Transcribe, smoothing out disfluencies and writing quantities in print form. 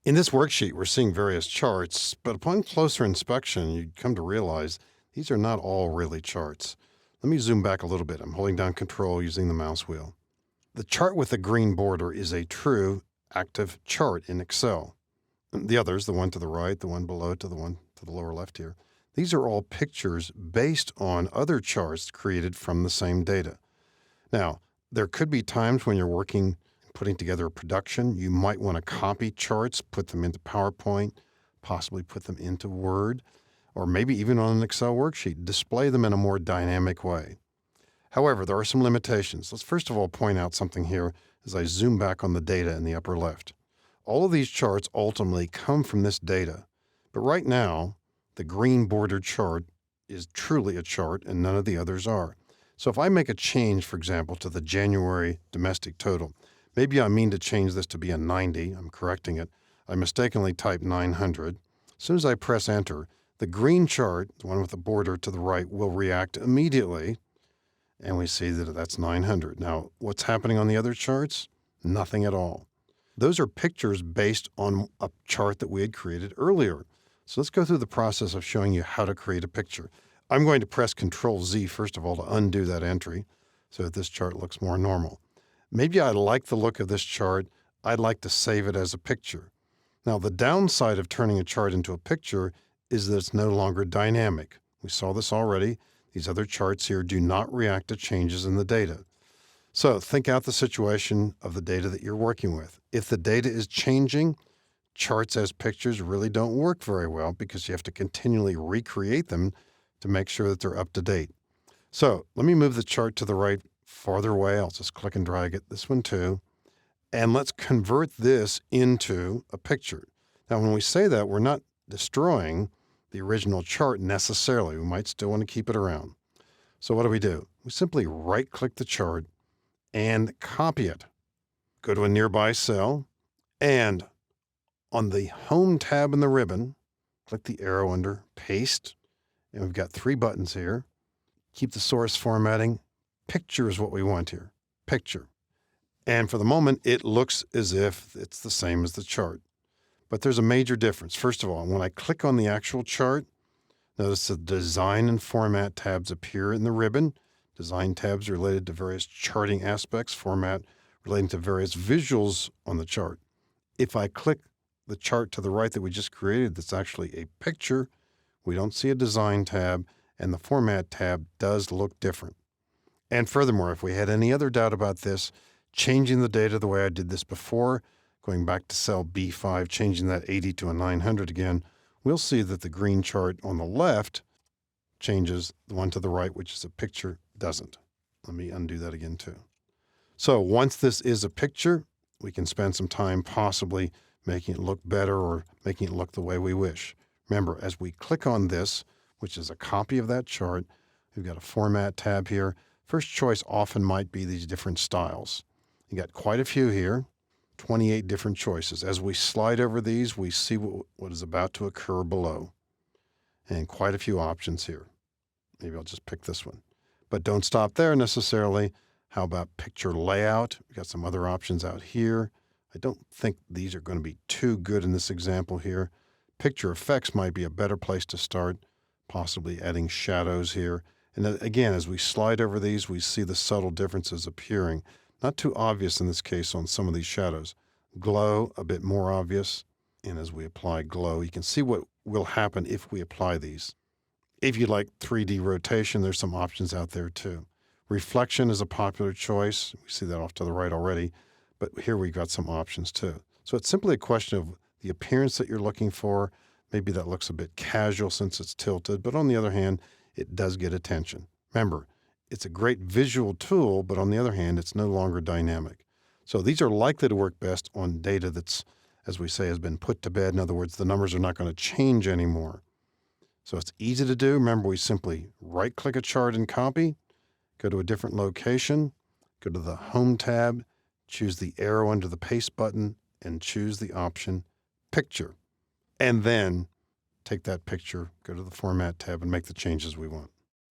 In this worksheet, we're seeing various charts, but upon closer inspection, you come to realize these are not all really charts. Let me zoom back a little bit. I'm holding down Control using the mouse wheel. The chart with the green border is a true active chart in Excel. And the others, the one to the right, the one below it, to the one to the lower left here, these are all pictures based on other charts created from the same data. Now, there could be times when you're putting together a production, you might want to copy charts, put them into PowerPoint, possibly put them into Word, or maybe even on an Excel worksheet, display them in a more dynamic way. However, there are some limitations. Let's first of all point out something here as I zoom back on the data in the upper left. All of these charts ultimately come from this data, but right now, the green bordered chart is truly a chart and none of the others are. So if I make a change, for example, to the January domestic total, maybe I mean to change this to be a 90. I'm correcting it. I mistakenly typed 900. As soon as I press enter, the green chart, the one with the border to the right, will react immediately. And we see that that's 900. Now, what's happening on the other charts? Nothing at all. Those are pictures based on a chart that we had created earlier. So let's go through the process of showing you how to create a picture. I'm going to press Control-Z, first of all, to undo that entry so that this chart looks more normal. Maybe I like the look of this chart. I'd like to save it as a picture. Now, the downside of turning a chart into a picture is that it's no longer dynamic. We saw this already. These other charts here do not react to changes in the data. So think out the situation of the data that you're working with. If the data is changing, charts as pictures really don't work very well because you have to continually recreate them to make sure that they're up to date. So let me move the chart to the right farther away. I'll just click and drag it, this one too. And let's convert this into a picture. Now, when we say that, we're not destroying the original chart necessarily. We might still want to keep it around. So what do? We simply right-click the chart and copy it. Go to a nearby cell, and on the Home tab in the ribbon, click the arrow under Paste, and we've got 3 buttons here. Keep the source formatting. Picture is what we want here. Picture. And for the moment, it looks as if it's the same as the chart. But there's a major difference. First of all, when I click on the actual chart, notice the Design and Format tabs appear in the ribbon. Design tabs are related to various charting aspects, format relating to various visuals on the chart. If I click the chart to the right that we just created that's actually a picture, we don't see a Design tab, and the Format tab does look different. And furthermore, if we had any other doubt about this, changing the data the way I did this before, going back to cell B5, changing that 80 to a 900 again, we'll see that the green chart on the left changes, the one to the right, which is a picture, doesn't. Let me undo that again too. So once this is a picture, we can spend some time possibly making it look better or making it look the way we wish. Remember, as we click on this, which is a copy of that chart, we've got a Format tab here. First choice often might be these different styles. You got quite a few here, 28 different choices. As we slide over these, we see what is about to occur below. And quite a few options here. Maybe I'll just pick this one. But don't stop there necessarily. How about picture layout? We've got some other options out here. I don't think these are going to be too good in this example here. Picture effects might be a better place to start, possibly adding shadows here. And again, as we slide over these, we see the subtle differences appearing. Not too obvious in this case on some of these shadows. Glow, a bit more obvious. And as we apply glow, you can see what will happen if we apply these. If you like 3D rotation, there's some options out there too. Reflection is a popular choice. We see that off to the right already. But here we've got some options too. So it's simply a question of the appearance that you're looking for. Maybe that looks a bit casual since it's tilted, but on the other hand, it does get attention. Remember, it's a great visual tool, but on the other hand, it's no longer dynamic. So these are likely to work best on data that's, as we say, has been put to bed. In other words, the numbers are not going to change anymore. So it's easy to do. Remember, we simply right-click a chart and copy, go to a different location, go to the Home tab, choose the arrow under the Paste button, and choose the option Picture. And then take that picture, go to the Format tab, and make the changes we want.